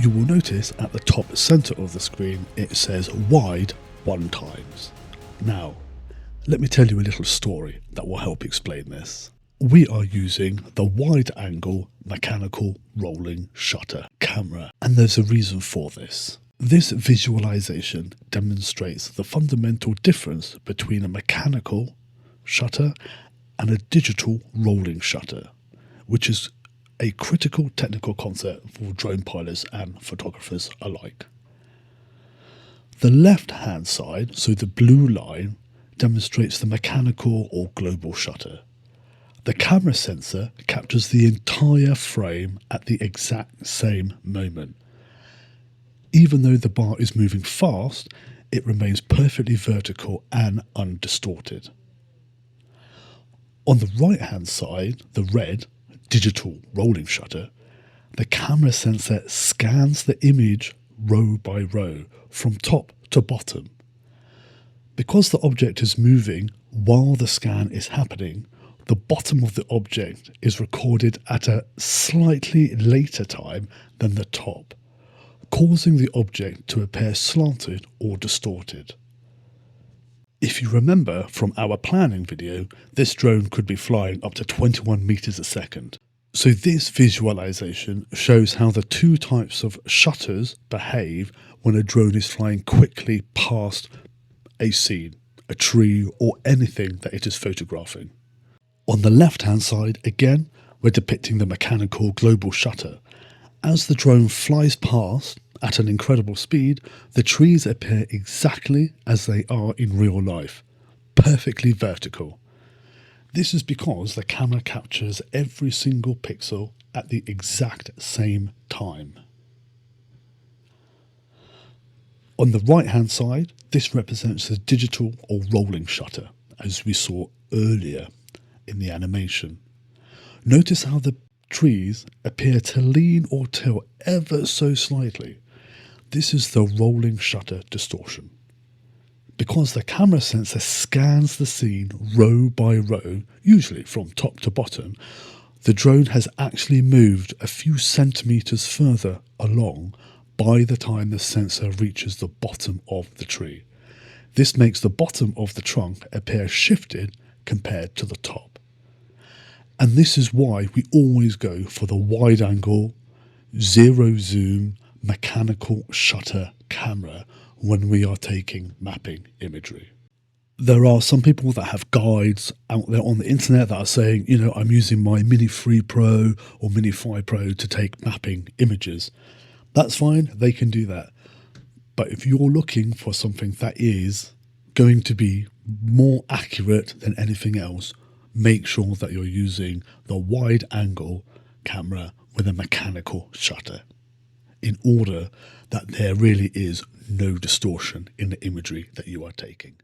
You will notice at the top center of the screen it says wide 1 times. Now, let me tell you a little story that will help explain this. We are using the wide angle mechanical rolling shutter camera, and there's a reason for this. This visualization demonstrates the fundamental difference between a mechanical shutter and a digital rolling shutter, which is a critical technical concept for drone pilots and photographers alike. The left hand side, so the blue line, demonstrates the mechanical or global shutter. The camera sensor captures the entire frame at the exact same moment. Even though the bar is moving fast, it remains perfectly vertical and undistorted. On the right hand side, the red, digital rolling shutter, the camera sensor scans the image row by row from top to bottom. Because the object is moving while the scan is happening, the bottom of the object is recorded at a slightly later time than the top, causing the object to appear slanted or distorted. If you remember from our planning video, this drone could be flying up to 21 meters a second. So this visualization shows how the two types of shutters behave when a drone is flying quickly past a scene, a tree, or anything that it is photographing. On the left hand side, again, we're depicting the mechanical global shutter. As the drone flies past at an incredible speed, the trees appear exactly as they are in real life, perfectly vertical. This is because the camera captures every single pixel at the exact same time. On the right hand side, this represents the digital or rolling shutter, as we saw earlier in the animation. Notice how the trees appear to lean or tilt ever so slightly. This is the rolling shutter distortion. Because the camera sensor scans the scene row by row, usually from top to bottom, the drone has actually moved a few centimeters further along by the time the sensor reaches the bottom of the tree. This makes the bottom of the trunk appear shifted compared to the top. And this is why we always go for the wide angle, zero zoom, mechanical shutter camera when we are taking mapping imagery. There are some people that have guides out there on the internet that are saying, I'm using my Mini 3 Pro or Mini 5 Pro to take mapping images. That's fine, they can do that. But if you're looking for something that is going to be more accurate than anything else, make sure that you're using the wide angle camera with a mechanical shutter, in order that there really is no distortion in the imagery that you are taking.